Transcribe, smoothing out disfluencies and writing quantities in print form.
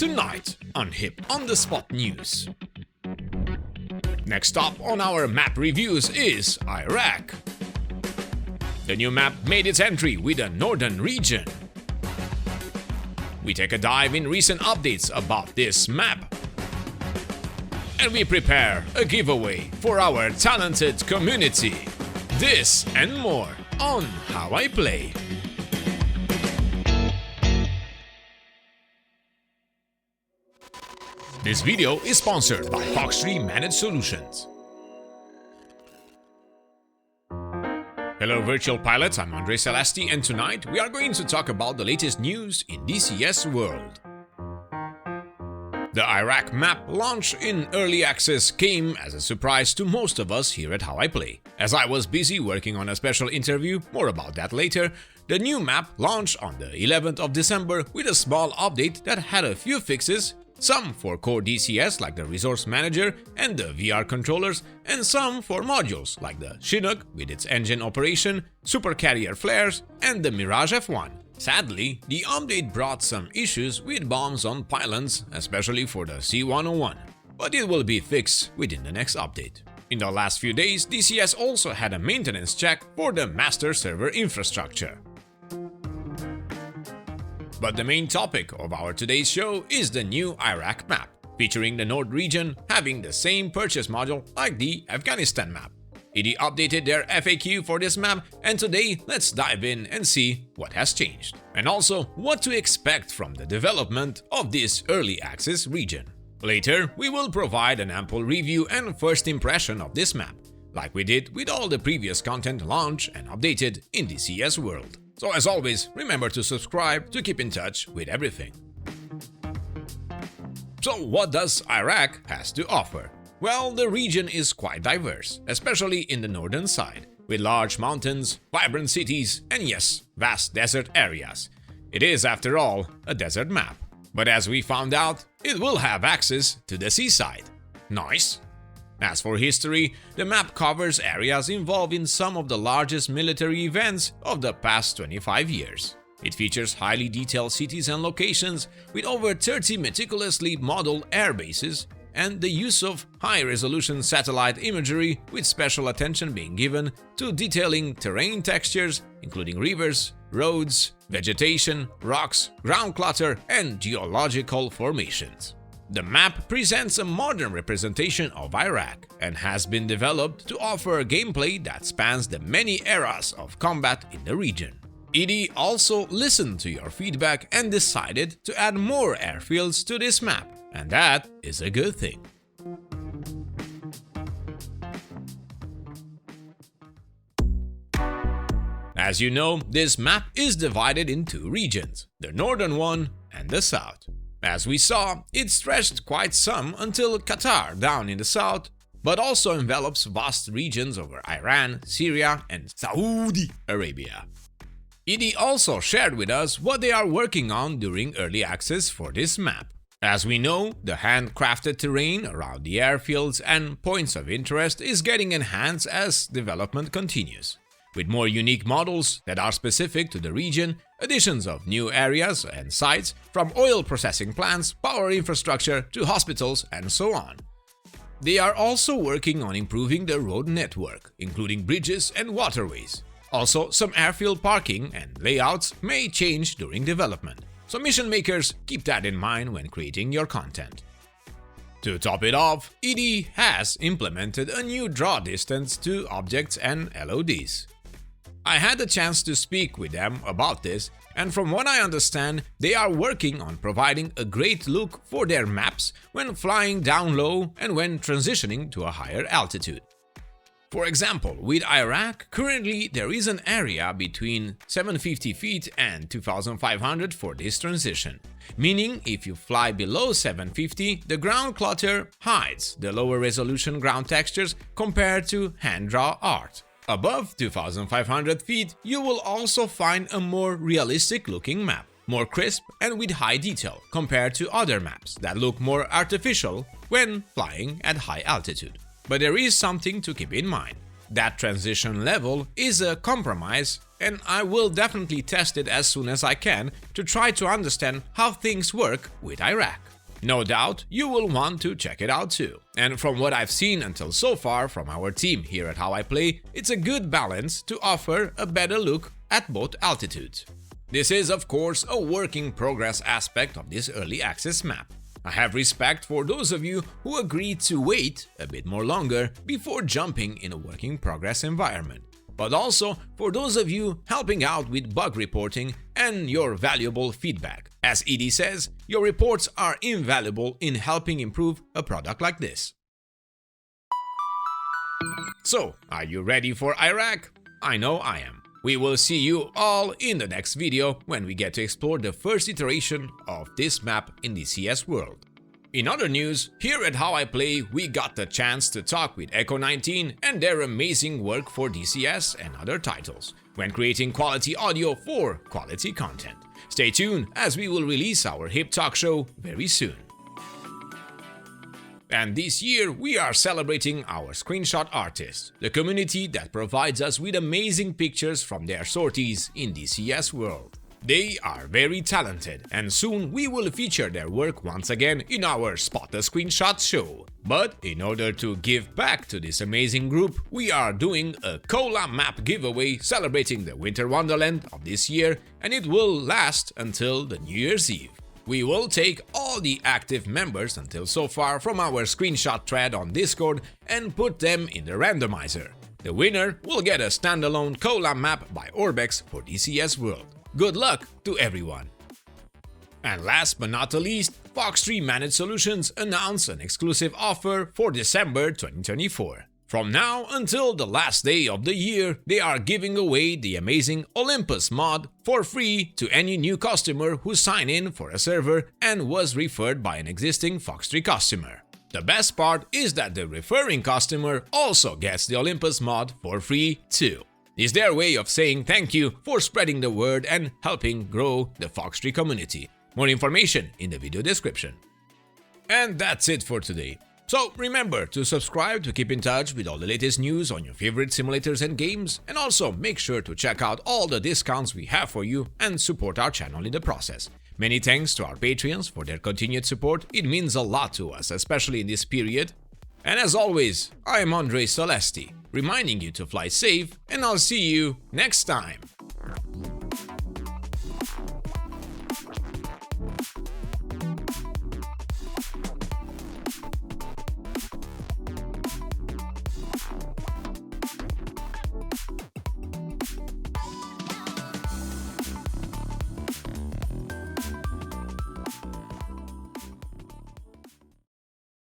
Tonight on Hip on the Spot News. Next up on our map reviews is Iraq. The new map made its entry with the northern region. We take a dive in recent updates about this map. And we prepare a giveaway for our talented community. This and more on How I Play. This video is sponsored by Fox3 Managed Solutions. Hello virtual pilots, I'm Andre Celesti and tonight we are going to talk about the latest news in DCS World. The Iraq map launch in early access came as a surprise to most of us here at How I Play. As I was busy working on a special interview, more about that later, the new map launched on the 11th of December with a small update that had a few fixes, some for core DCS like the Resource Manager and the VR controllers, and some for modules like the Chinook with its engine operation, Super Carrier flares, and the Mirage F1. Sadly, the update brought some issues with bombs on pylons, especially for the C-101, but it will be fixed within the next update. In the last few days, DCS also had a maintenance check for the master server infrastructure. But the main topic of our today's show is the new Iraq map, featuring the North region having the same purchase module like the Afghanistan map. id updated their FAQ for this map, and today let's dive in and see what has changed, and also what to expect from the development of this early access region. Later, we will provide an ample review and first impression of this map, like we did with all the previous content launched and updated in DCS World. So as always, remember to subscribe to keep in touch with everything. So what does Iraq has to offer? Well, the region is quite diverse, especially in the northern side, with large mountains, vibrant cities, and yes, vast desert areas. It is, after all, a desert map. But as we found out, it will have access to the seaside. Nice! As for history, the map covers areas involved in some of the largest military events of the past 25 years. It features highly detailed cities and locations with over 30 meticulously modeled air bases and the use of high-resolution satellite imagery with special attention being given to detailing terrain textures including rivers, roads, vegetation, rocks, ground clutter, and geological formations. The map presents a modern representation of Iraq and has been developed to offer a gameplay that spans the many eras of combat in the region. id also listened to your feedback and decided to add more airfields to this map, and that is a good thing. As you know, this map is divided in two regions, the northern one and the south. As we saw, it stretched quite some until Qatar down in the south, but also envelops vast regions over Iran, Syria, and Saudi Arabia. id also shared with us what they are working on during early access for this map. As we know, the handcrafted terrain around the airfields and points of interest is getting enhanced as development continues, with more unique models that are specific to the region, additions of new areas and sites, from oil processing plants, power infrastructure to hospitals, and so on. They are also working on improving the road network, including bridges and waterways. Also, some airfield parking and layouts may change during development, so mission makers keep that in mind when creating your content. To top it off, id has implemented a new draw distance to objects and LODs. I had the chance to speak with them about this, and from what I understand, they are working on providing a great look for their maps when flying down low and when transitioning to a higher altitude. For example, with Iraq, currently there is an area between 750 feet and 2500 for this transition, meaning if you fly below 750, the ground clutter hides the lower resolution ground textures compared to hand-draw art. Above 2500 feet, you will also find a more realistic looking map, more crisp and with high detail compared to other maps that look more artificial when flying at high altitude. But there is something to keep in mind. That transition level is a compromise and I will definitely test it as soon as I can to try to understand how things work with Iraq. No doubt you will want to check it out too. And from what I've seen until so far from our team here at How I Play, it's a good balance to offer a better look at both altitudes. This is of course a work in progress aspect of this early access map. I have respect for those of you who agreed to wait a bit more longer before jumping in a work in progress environment, but also for those of you helping out with bug reporting and your valuable feedback. As Edie says, your reports are invaluable in helping improve a product like this. So, are you ready for Iraq? I know I am. We will see you all in the next video when we get to explore the first iteration of this map in DCS World. In other news, here at How I Play, we got the chance to talk with Echo 19 and their amazing work for DCS and other titles when creating quality audio for quality content. Stay tuned as we will release our hip talk show very soon. And this year we are celebrating our screenshot artists, the community that provides us with amazing pictures from their sorties in DCS World. They are very talented, and soon we will feature their work once again in our Spot the Screenshot show. But in order to give back to this amazing group, we are doing a Cola map giveaway celebrating the Winter Wonderland of this year, and it will last until the New Year's Eve. We will take all the active members until so far from our screenshot thread on Discord and put them in the randomizer. The winner will get a standalone Cola map by Orbex for DCS World. Good luck to everyone! And last but not the least, Fox3 Managed Solutions announced an exclusive offer for December 2024. From now until the last day of the year, they are giving away the amazing Olympus mod for free to any new customer who sign in for a server and was referred by an existing Fox3 customer. The best part is that the referring customer also gets the Olympus mod for free too. It's their way of saying thank you for spreading the word and helping grow the Fox3 community. More information in the video description. And that's it for today. So remember to subscribe to keep in touch with all the latest news on your favorite simulators and games, and also make sure to check out all the discounts we have for you and support our channel in the process. Many thanks to our Patreons for their continued support, it means a lot to us, especially in this period. And as always, I am Andre Celesti, reminding you to fly safe, and I'll see you next time.